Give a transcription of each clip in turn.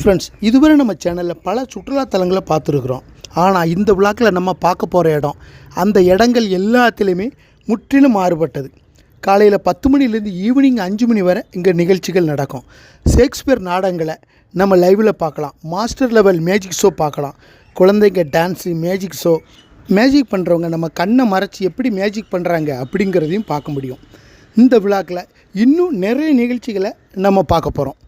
Friends, இதுவரை நம்ம சேனலில் பல சுற்றுலாத்தலங்களை பார்த்துருக்குறோம். ஆனால் இந்த விழாக்கில் நம்ம பார்க்க போகிற இடம், அந்த இடங்கள் எல்லாத்துலேயுமே முற்றிலும் மாறுபட்டது. காலையில் 10 மணிலேருந்து ஈவினிங் 5 மணி வரை இங்கே நிகழ்ச்சிகள் நடக்கும். ஷேக்ஸ்பியர் நாடகங்களை நம்ம லைவில் பார்க்கலாம். மாஸ்டர் லெவல் மேஜிக் ஷோ பார்க்கலாம். குழந்தைங்க டான்ஸு, மேஜிக் ஷோ, மேஜிக் பண்ணுறவங்க நம்ம கண்ணை மறைச்சி எப்படி மேஜிக் பண்ணுறாங்க அப்படிங்கிறதையும் பார்க்க முடியும். இந்த விழாக்கில் இன்னும் நிறைய நிகழ்ச்சிகளை நம்ம பார்க்க போகிறோம்.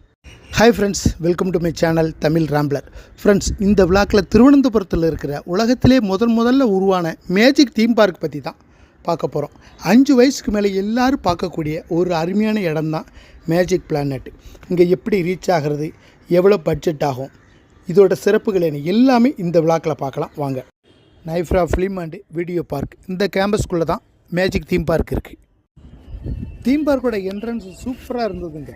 Hi friends, welcome to my channel Tamil rambler. Friends, இந்த விழாக்கில் திருவனந்தபுரத்தில் இருக்கிற உலகத்திலே முதல்ல உருவான மேஜிக் தீம் பார்க் பற்றி தான் பார்க்க போகிறோம். 5 வயசுக்கு மேலே எல்லோரும் பார்க்கக்கூடிய ஒரு அருமையான இடம் தான் மேஜிக் பிளானட். இங்கே எப்படி ரீச் ஆகிறது, எவ்வளோ பட்ஜெட் ஆகும், இதோட சிறப்புகள் என்ன, எல்லாமே இந்த விழாக்கில் பார்க்கலாம். வாங்க. நைஃப்ரா ஃபிலிம் அண்டு வீடியோ பார்க், இந்த கேம்பஸ்குள்ளே தான் மேஜிக் தீம் பார்க் இருக்குது. தீம் பார்க்கோட என்ட்ரன்ஸ் சூப்பராக இருந்ததுங்க.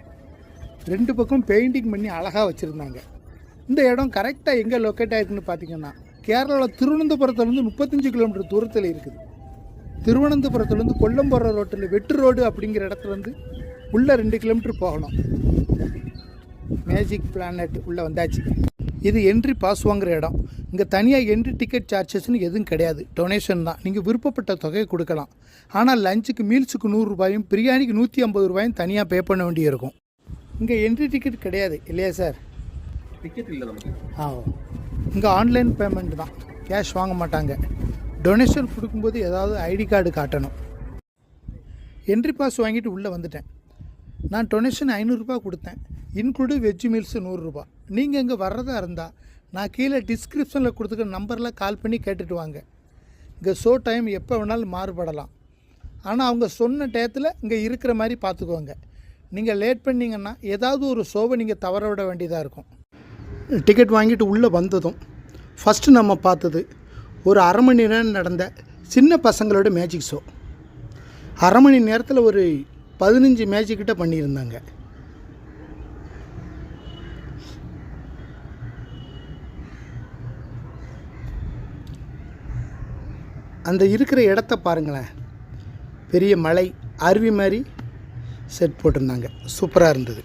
2 பக்கம் பெயிண்டிங் பண்ணி அழகாக வச்சுருந்தாங்க. இந்த இடம் கரெக்டாக எங்கே லொக்கேட் ஆகிருக்குன்னு பார்த்தீங்கன்னா, கேரளாவில் திருவனந்தபுரத்துலேருந்து 35 கிலோமீட்டர் தூரத்தில் இருக்குது. திருவனந்தபுரத்துலேருந்து கொல்லம் போகிற ரோட்டில் வெட்டு ரோடு அப்படிங்கிற இடத்துலேருந்து உள்ளே 2 கிலோமீட்டர் போகணும். மேஜிக் பிளானட் உள்ளே வந்தாச்சு. இது என்ட்ரி பாஸ் வாங்குகிற இடம். இங்கே தனியாக என்ட்ரி டிக்கெட் சார்ஜஸ்ன்னு எதுவும் கிடையாது, டொனேஷன் தான். நீங்கள் விருப்பப்பட்ட தொகையை கொடுக்கலாம். ஆனால் லஞ்சுக்கு மீல்ஸுக்கு 100 ரூபாயும் பிரியாணிக்கு 150 ரூபாயும் தனியாக பே பண்ண வேண்டியிருக்கும். இங்கே என்ட்ரி டிக்கெட் கிடையாது இல்லையா சார்? டிக்கெட் இல்லை நமக்கு. இங்கே ஆன்லைன் பேமெண்ட் தான், கேஷ் வாங்க மாட்டாங்க. டொனேஷன் கொடுக்கும்போது ஏதாவது ஐடி கார்டு காட்டணும். என்ட்ரி பாஸ் வாங்கிட்டு உள்ளே வந்துட்டேன். நான் டொனேஷன் 500 ரூபா கொடுத்தேன், இன்க்ளூடு வெஜ் மீல்ஸு 100 ரூபா. நீங்கள் இங்கே வர்றதா இருந்தால் நான் கீழே டிஸ்கிரிப்ஷனில் கொடுத்துக்கிற நம்பரில் கால் பண்ணி கேட்டுட்டு வாங்க. இங்கே ஷோ டைம் எப்போ வேணாலும் மாறுபடலாம். ஆனால் அவங்க சொன்ன டயத்தில் இங்கே இருக்கிற மாதிரி பார்த்துக்குவாங்க. நீங்கள் லேட் பண்ணிங்கன்னா ஏதாவது ஒரு ஷோவை நீங்கள் தவற விட வேண்டியதாக இருக்கும். டிக்கெட் வாங்கிட்டு உள்ளே வந்ததும் ஃபஸ்ட்டு நம்ம பார்த்தது ஒரு அரை மணி நேரம் நடந்த சின்ன பசங்களோட மேஜிக் ஷோ. அரை மணி நேரத்தில் ஒரு 15 மேஜிக்கிட்ட பண்ணியிருந்தாங்க. அந்த இருக்கிற இடத்த பாருங்களேன், பெரிய மலை, அருவி மாதிரி செட் போட்டிருந்தாங்க. சூப்பராக இருந்தது.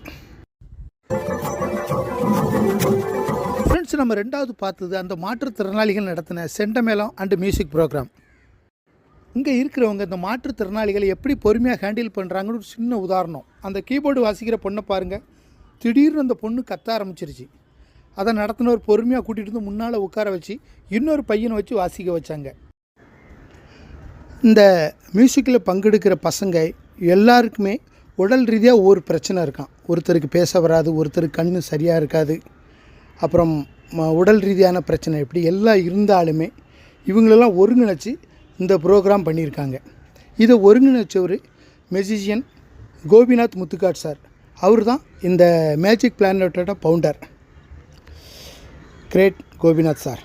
ஃப்ரெண்ட்ஸ், நம்ம 2வது பார்த்தது அந்த மாற்றுத்திறனாளிகள் நடத்தின செண்டமேளம் அண்டு மியூசிக் ப்ரோக்ராம். இங்கே இருக்கிறவங்க இந்த மாற்றுத்திறனாளிகளை எப்படி பொறுமையாக ஹேண்டில் பண்ணுறாங்கன்னு ஒரு சின்ன உதாரணம். அந்த கீபோர்டு வாசிக்கிற பொண்ணை பாருங்கள், திடீர்னு அந்த பொண்ணு கத்த ஆரம்பிச்சிருச்சு. அதை நடத்தினவர் பொறுமையாக கூட்டிகிட்டு வந்து முன்னால் உட்கார வச்சு இன்னொரு பையனை வச்சு வாசிக்க வச்சாங்க. இந்த மியூசிக்கில் பங்கெடுக்கிற பசங்க எல்லாருக்குமே உடல் ரீதியாக ஒவ்வொரு பிரச்சனை இருக்கான். ஒருத்தருக்கு பேச வராது, ஒருத்தருக்கு கண் சரியாக இருக்காது, அப்புறம் உடல் ரீதியான பிரச்சனை, இப்படி எல்லாம் இருந்தாலுமே இவங்களெல்லாம் ஒருங்கிணைச்சி இந்த ப்ரோக்ராம் பண்ணியிருக்காங்க. இதை ஒருங்கிணைச்சவர் மெஜிஷியன் கோபிநாத் முத்துக்காட் சார். அவர் தான் இந்த மேஜிக் பிளானட்டோட founder. Great Gopinath sir.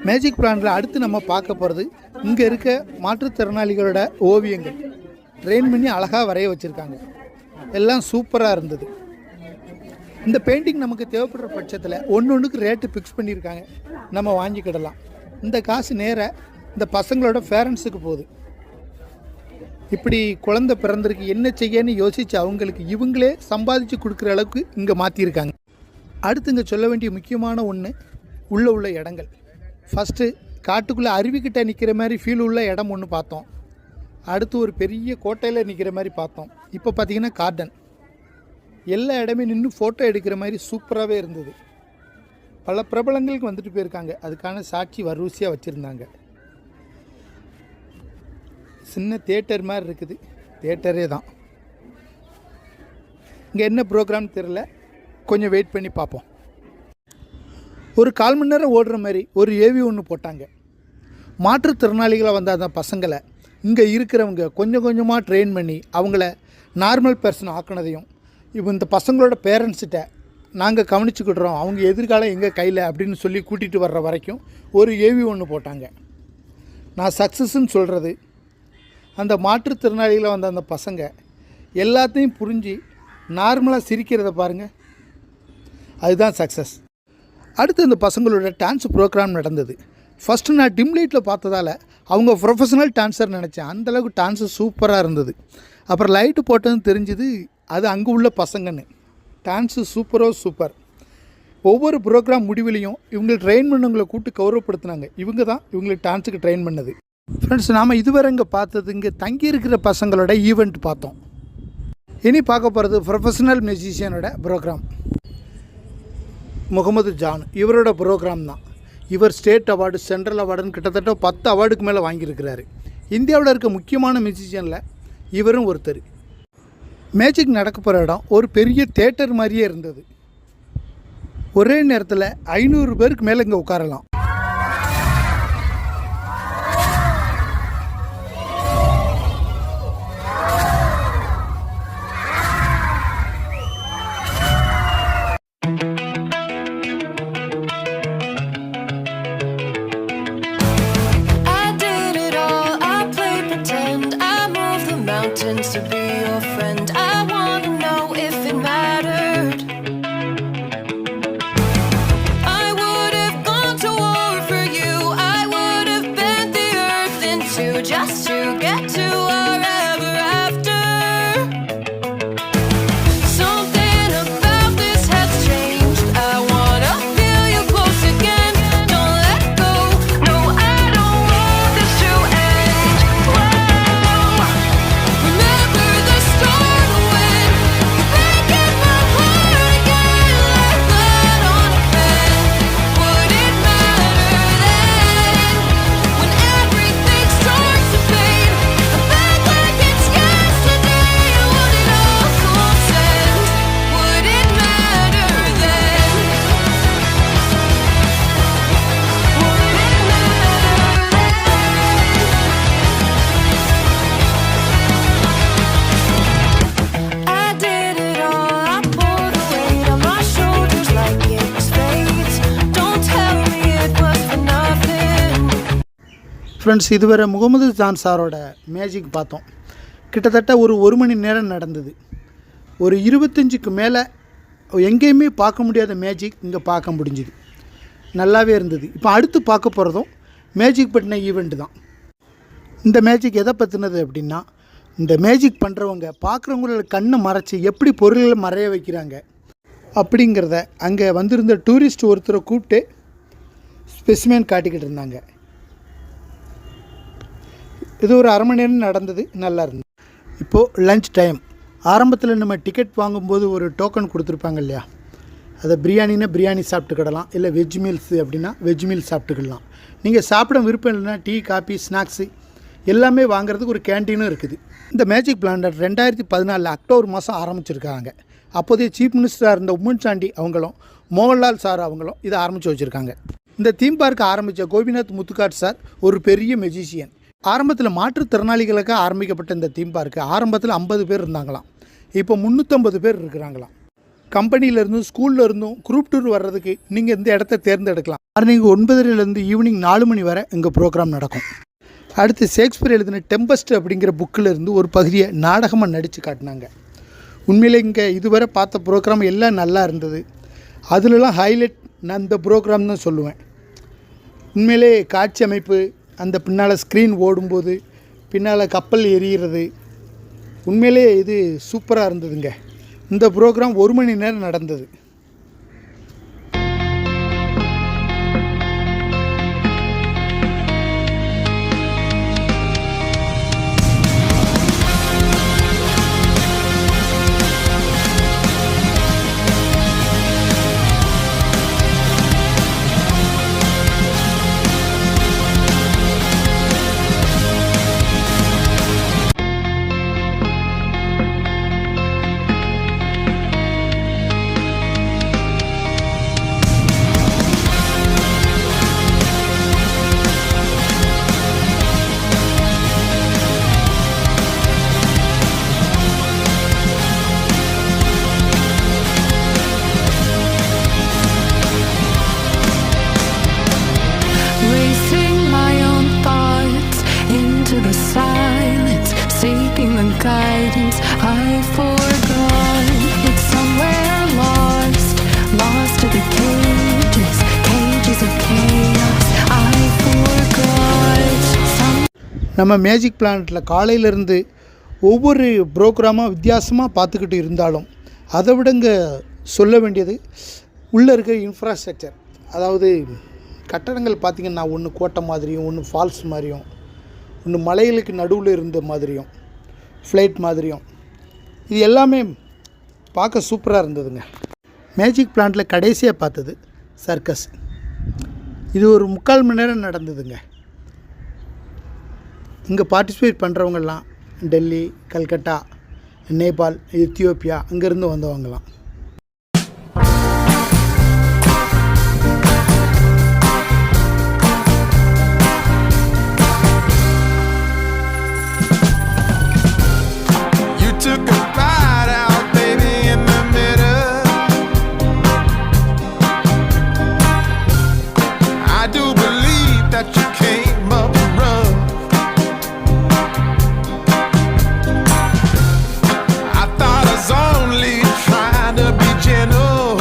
Magic பிளானில் அடுத்து நம்ம பார்க்க போகிறது இங்கே இருக்க மாற்றுத்திறனாளிகளோட ஓவியங்கள். ட்ரெயின் பண்ணி அழகாக வரைய வச்சுருக்காங்க. எல்லாம் சூப்பராக இருந்தது. இந்த பெயிண்டிங் நமக்கு தேவைப்படுற பட்சத்தில் ஒன்றுக்கு ரேட்டு ஃபிக்ஸ் பண்ணியிருக்காங்க, நம்ம வாங்கிக்கிடலாம். இந்த காசு நேராக இந்த பசங்களோட பேரண்ட்ஸுக்கு போகுது. இப்படி குழந்தை பிறந்திருக்கு என்ன செய்யன்னு யோசித்து அவங்களுக்கு இவங்களே சம்பாதிச்சு கொடுக்குற அளவுக்கு இங்கே மாற்றிருக்காங்க. அடுத்து இங்கே சொல்ல வேண்டிய முக்கியமான ஒன்று உள்ள இடங்கள். ஃபஸ்ட்டு காட்டுக்குள்ளே அருவிக்கிட்ட நிற்கிற மாதிரி ஃபீல் உள்ள இடம் ஒன்று பார்த்தோம். அடுத்து ஒரு பெரிய கோட்டையில் நிற்கிற மாதிரி பார்த்தோம். இப்போ பார்த்திங்கன்னா கார்டன். எல்லா இடமே நின்று ஃபோட்டோ எடுக்கிற மாதிரி சூப்பராகவே இருந்தது. பல பிரபலங்களுக்கு வந்துட்டு போயிருக்காங்க, அதுக்கான சாட்சி வரிசையாக வச்சுருந்தாங்க. சின்ன தியேட்டர் மாதிரி இருக்குது, தியேட்டரே தான். இங்கே என்ன ப்ரோக்ராம் தெரில, கொஞ்சம் வெயிட் பண்ணி பார்ப்போம். ஒரு 1/4 மணி நேரம் ஓடுற மாதிரி ஒரு ஏவி ஒன்று போட்டாங்க. மாற்றுத்திறனாளிகளாக வந்த அந்த பசங்களை இங்கே இருக்கிறவங்க கொஞ்சம் கொஞ்சமாக ட்ரெயின் பண்ணி அவங்கள நார்மல் பர்சன் ஆக்கினதையும், இப்போ இந்த பசங்களோட பேரண்ட்ஸ்கிட்ட நாங்கள் கவனிச்சுக்கிடுறோம், அவங்க எதிர்காலம் எங்கள் கையில் அப்படின்னு சொல்லி கூட்டிகிட்டு வர்ற வரைக்கும் ஒரு ஏவி ஒன்று போட்டாங்க. நான் சக்ஸஸ்ன்னு சொல்கிறது, அந்த மாற்றுத்திறனாளிகளாக வந்த அந்த பசங்க எல்லாத்தையும் புரிஞ்சு நார்மலாக சிரிக்கிறத பாருங்கள், அதுதான் சக்ஸஸ். அடுத்து இந்த பசங்களோட டான்ஸ் ப்ரோக்ராம் நடந்தது. ஃபஸ்ட்டு நான் டிம் லைட்டில் பார்த்ததால் அவங்க ப்ரொஃபஷனல் டான்ஸர் நினச்சேன். அந்தளவுக்கு டான்ஸு சூப்பராக இருந்தது. அப்புறம் லைட்டு போட்டதுன்னு தெரிஞ்சுது அது அங்கே உள்ள பசங்கன்னு. Dance super. ஒவ்வொரு ப்ரோக்ராம் முடிவிலையும் இவங்களை ட்ரெயின் பண்ணவங்களை கூப்பிட்டு கௌரவப்படுத்தினாங்க. இவங்க தான் இவங்களுக்கு டான்ஸுக்கு ட்ரெயின் பண்ணது. ஃப்ரெண்ட்ஸ், நாம் இதுவரை இங்கே பார்த்தது இங்கே தங்கியிருக்கிற பசங்களோட ஈவெண்ட் பார்த்தோம். இனி பார்க்க போகிறது ப்ரொஃபஷனல் மியூசிஷியனோட ப்ரோக்ராம். முகமது ஜான் இவரோட ப்ரோக்ராம் தான். இவர் ஸ்டேட் அவார்டு, சென்ட்ரல் அவார்டுன்னு கிட்டத்தட்ட 10 அவார்டுக்கு மேலே வாங்கியிருக்கிறாரு. இந்தியாவில் இருக்க முக்கியமான மியூசிஷியனில் இவரும் ஒருத்தர். மேஜிக் நடக்க போகிற இடம் ஒரு பெரிய தேட்டர் மாதிரியே இருந்தது. ஒரே நேரத்தில் 500 பேருக்கு மேலே இங்கே உட்காரலாம். To be your friend, I wanna know if it mattered. I would have gone to war for you. I would have bent the earth in two just to get to our ever after. Something about this has changed. I wanna feel you close again. Don't let go. No, I don't want this to end. Whoa. Remember the start when you're breaking my heart again, like blood on a pen. Would it matter then when everything starts to fade? I'm back like it's yesterday. Would it all consent? Would it matter then? Would it matter then? I did it all. I pulled the weight on my shoulders like it was fate. Don't tell me it was for nothing. Friends, இதுவரை Mohammed John சாரோட magic பார்த்தோம். கிட்டத்தட்ட ஒரு மணி நேரம் நடந்தது. ஒரு 25க்கு மேலே எங்கேயுமே பார்க்க முடியாத மேஜிக் இங்கே பார்க்க முடிஞ்சுது. நல்லாவே இருந்தது. இப்போ அடுத்து பார்க்க போகிறதும் மேஜிக் பற்றின ஈவெண்ட் தான். இந்த மேஜிக் எதை பற்றினது அப்படின்னா, இந்த மேஜிக் பண்ணுறவங்க பார்க்குறவங்களோட கண்ணை மறைச்சி எப்படி பொருள்களை மறைய வைக்கிறாங்க அப்படிங்கிறத அங்கே வந்திருந்த டூரிஸ்ட் ஒருத்தரை கூப்பிட்டு ஸ்பெசிமென் காட்டிக்கிட்டு இருந்தாங்க. இது ஒரு 1/2 மணி நேரம் நடந்தது. நல்லா இருந்தது. இப்போது லஞ்ச் டைம். ஆரம்பத்தில் நம்ம டிக்கெட் வாங்கும்போது ஒரு டோக்கன் கொடுத்துருப்பாங்க இல்லையா, அதை பிரியாணின்னா பிரியாணி சாப்பிட்டுக்கிடலாம், இல்லை வெஜ் மீல்ஸ் அப்படின்னா வெஜ் மீல்ஸ் சாப்பிட்டுக்கிடலாம். நீங்கள் சாப்பிட விருப்பம் இல்லைன்னா டீ, காபி, ஸ்நாக்ஸு எல்லாமே வாங்குறதுக்கு ஒரு கேன்டீனும் இருக்குது. இந்த மேஜிக் பிளான்டர் 2014 அக்டோபர் மாதம் ஆரம்பிச்சிருக்காங்க. அப்போதைய சீஃப் மினிஸ்டராக இருந்த உம்மன் சாண்டி அவங்களும் மோகன்லால் சார் அவங்களும் இதை ஆரம்பித்து வச்சுருக்காங்க. இந்த தீம் பார்க் ஆரம்பித்த கோபிநாத் முத்துக்காட் சார் ஒரு பெரிய மெஜிஷியன். ஆரம்பத்தில் மாற்றுத்திறனாளிகளுக்காக ஆரம்பிக்கப்பட்ட இந்த தீம் பார்க்கு ஆரம்பத்தில் 50 பேர் இருந்தாங்களாம். இப்போ 350 பேர் இருக்கிறாங்களாம். கம்பெனியிலேருந்து ஸ்கூலில் இருந்தும் குரூப் டூர் வர்றதுக்கு நீங்கள் இந்த இடத்த தேர்ந்தெடுக்கலாம். மார்னிங் 9:30 ஈவினிங் 4 மணி வரை இங்கே ப்ரோக்ராம் நடக்கும். அடுத்து ஷேக்ஸ்பியர் எழுதின டெம்பஸ்ட் அப்படிங்கிற புக்கில் இருந்து ஒரு பகுதியை நாடகமாக நடித்து காட்டினாங்க. உண்மையிலே இங்கே இதுவரை பார்த்த ப்ரோக்ராம் எல்லாம் நல்லா இருந்தது. அதிலலாம் ஹைலைட் நான் இந்த ப்ரோக்ராம் தான் சொல்லுவேன். உண்மையிலே காட்சி அமைப்பு, அந்த பின்னால் ஸ்க்ரீன் ஓடும்போது பின்னால் கப்பல் எரிகிறது, உண்மையிலே இது சூப்பராக இருந்ததுங்க. இந்த ப்ரோக்ராம் 1 மணி நேரம் நடந்தது. guidance I forgot. It's somewhere lost, lost to the cages, cages of chaos. I forgot. நம்ம மேஜிக் பிளானட்டில் காலையிலேருந்து ஒவ்வொரு ப்ரோக்ராமாக வித்தியாசமாக பார்த்துக்கிட்டு இருந்தாலும் அதை விடங்க சொல்ல வேண்டியது உள்ளே இருக்கிற இன்ஃப்ராஸ்ட்ரக்சர், அதாவது கட்டடங்கள் பார்த்திங்கன்னா ஒன்று கோட்டை மாதிரியும், ஒன்று ஃபால்ஸ் மாதிரியும், ஒன்று மலைகளுக்கு நடுவில் இருந்த மாதிரியும், ஃப்ளைட் மாதிரியும், இது எல்லாமே பார்க்க சூப்பராக இருந்ததுங்க. மேஜிக் பிளான்ட்டில் கடைசியாக பார்த்தது சர்க்கஸ். இது ஒரு 3/4 மணி நேரம் நடந்ததுங்க. இங்கே பார்ட்டிசிபேட் பண்ணுறவங்கெல்லாம் டெல்லி, கல்கட்டா, நேபாள், எத்தியோப்பியா அங்கேருந்து வந்தவங்கலாம். Took a bite out, baby, in the middle. I do believe that you came up rough. I thought I was only trying to be gentle.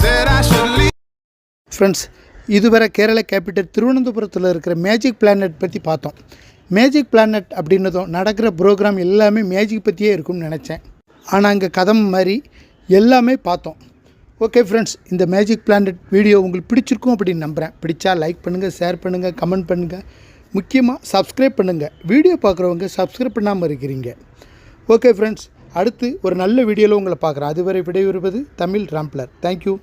Said I should leave. Friends, இதுவரை Kerala capital திருவனந்தபுரத்தில் இருக்கிற magic planet பற்றி பார்த்தோம். Magic planet அப்படின்னதும் நடக்கிற program எல்லாமே magic பற்றியே இருக்கும்னு நினச்சேன். ஆனால் அங்கே கதை மாதிரி எல்லாமே பார்த்தோம். ஓகே ஃப்ரெண்ட்ஸ், இந்த மேஜிக் பிளானட் வீடியோ உங்களுக்கு பிடிச்சிருக்கும் அப்படின்னு நம்புகிறேன். பிடிச்சா லைக் பண்ணுங்கள், ஷேர் பண்ணுங்கள், கமெண்ட் பண்ணுங்கள், முக்கியமாக சப்ஸ்கிரைப் பண்ணுங்கள். வீடியோ பார்க்குறவங்க சப்ஸ்கிரைப் பண்ணாமல் இருக்கிறீங்க. ஓகே ஃப்ரெண்ட்ஸ், அடுத்து ஒரு நல்ல வீடியோவில் உங்களை பார்க்குறேன். அதுவரை விடைபெறுவது தமிழ் ராம்ப்ளர். தேங்க்யூ.